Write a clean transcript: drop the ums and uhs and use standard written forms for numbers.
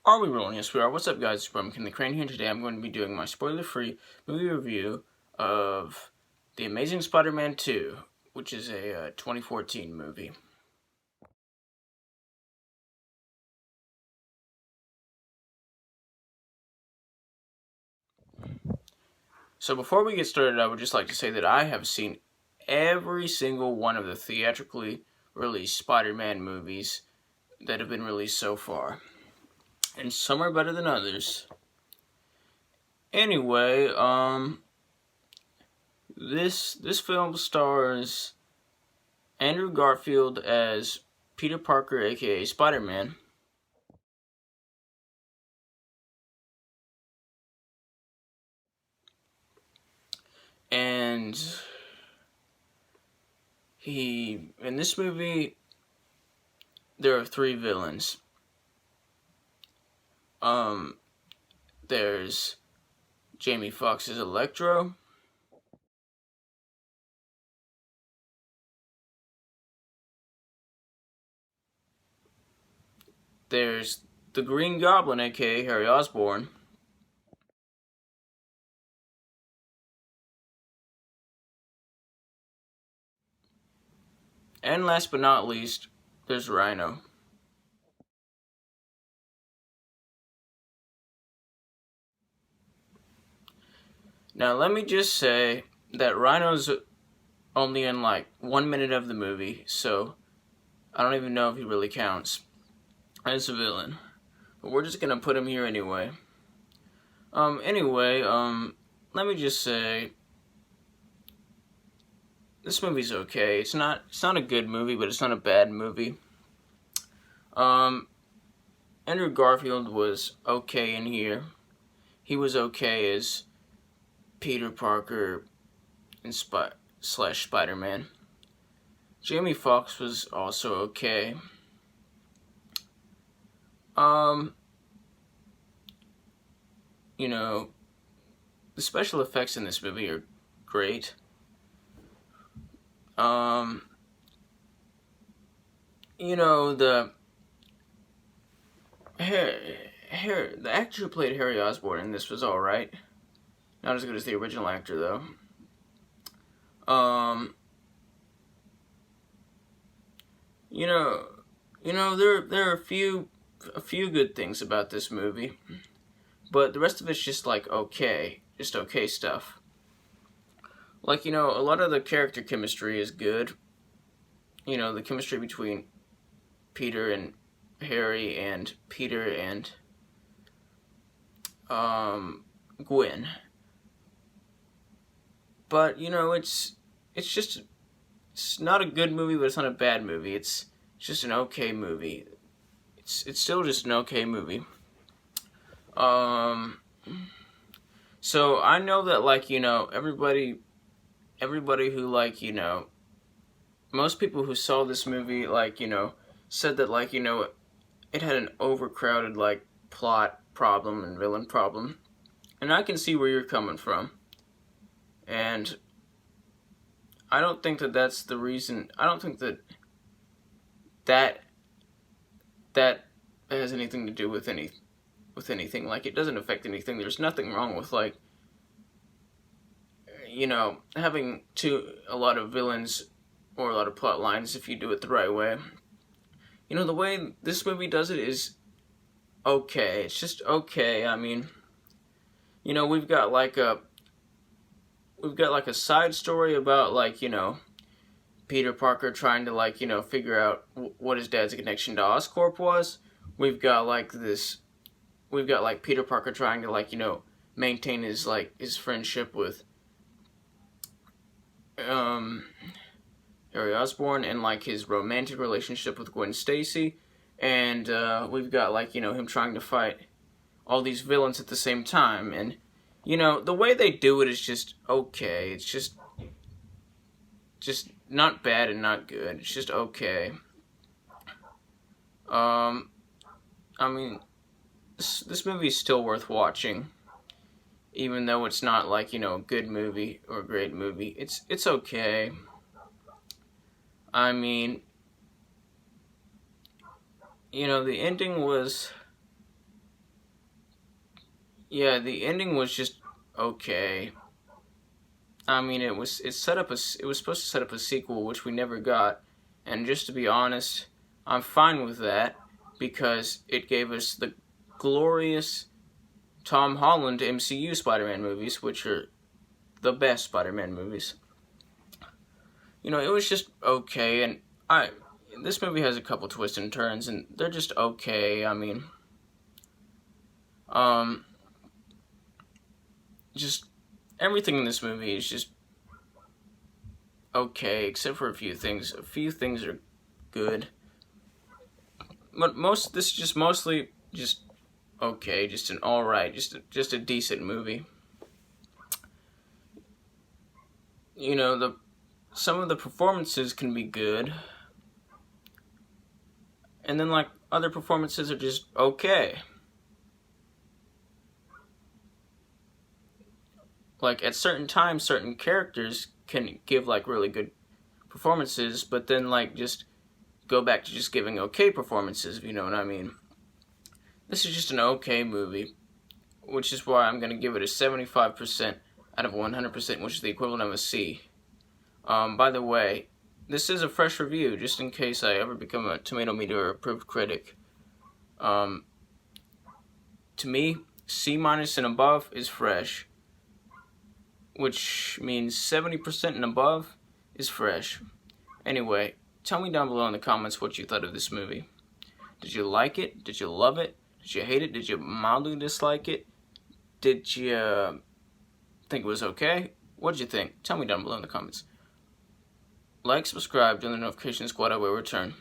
Are we rolling? Yes, we are. What's up, guys? It's McKinley Crain here. Today I'm going to be doing my spoiler-free movie review of The Amazing Spider-Man 2, which is a 2014 movie. So before we get started, I would just like to say that I have seen every single one of the theatrically released Spider-Man movies that have been released so far. And some are better than others. Anyway, this film stars Andrew Garfield as Peter Parker, aka Spider-Man. And in this movie, there are three villains. There's Jamie Foxx's Electro. There's the Green Goblin, aka Harry Osborn. And last but not least, there's Rhino. Now let me just say that Rhino's only in like 1 minute of the movie, so I don't even know if he really counts as a villain. But we're just gonna put him here anyway. Let me just say this movie's okay. It's not a good movie, but it's not a bad movie. Andrew Garfield was okay in here. He was okay as Peter Parker and Spider-Man. Jamie Foxx was also okay. You know, the special effects in this movie are great. You know, the actor who played Harry Osborn in this was alright. Not as good as the original actor, though. There are a few good things about this movie, but the rest of it's just like okay stuff. Like, a lot of the character chemistry is good. The chemistry between Peter and Harry and Peter and Gwen. But it's not a good movie, but it's not a bad movie. It's just an okay movie. It's still just an okay movie. So I know that everybody who most people who saw this movie said that it had an overcrowded plot problem and villain problem. And I can see where you're coming from. And I don't think that that's the reason. I don't think that has anything to do with anything. It doesn't affect anything. There's nothing wrong with having a lot of villains or a lot of plot lines if you do it the right way. The way this movie does it is okay. It's just okay. I mean, we've got a side story about Peter Parker trying to figure out what his dad's connection to Oscorp was. We've got Peter Parker trying to maintain his friendship with Harry Osborn and his romantic relationship with Gwen Stacy, and we've got him trying to fight all these villains at the same time. And the way they do it is just okay. It's just not bad and not good. It's just okay. I mean, this movie is still worth watching, even though it's not a good movie or a great movie. It's okay. I mean, the ending was Yeah, the ending was just okay. I mean, it was supposed to set up a sequel, which we never got, and just to be honest, I'm fine with that because it gave us the glorious Tom Holland MCU Spider-Man movies, which are the best Spider-Man movies. You know, it was just okay, and this movie has a couple twists and turns, and they're just okay. I mean, um, just everything in this movie is just okay, except for a few things. A few things are good, but this is just mostly just okay, just an alright, just a decent movie. You know, some of the performances can be good, and then like other performances are just okay. Like at certain times, certain characters can give like really good performances, but then like just go back to just giving okay performances, if you know what I mean. This is just an okay movie, which is why I'm gonna give it a 75% out of 100%, which is the equivalent of a C. By the way, this is a fresh review, just in case I ever become a Tomato Meter approved critic. To me, C- and above is fresh, which means 70% and above is fresh. Anyway, tell me down below in the comments what you thought of this movie. Did you like it? Did you love it? Did you hate it? Did you mildly dislike it? Did you think it was okay? What did you think? Tell me down below in the comments. Like, subscribe, join the notification squad. I will return.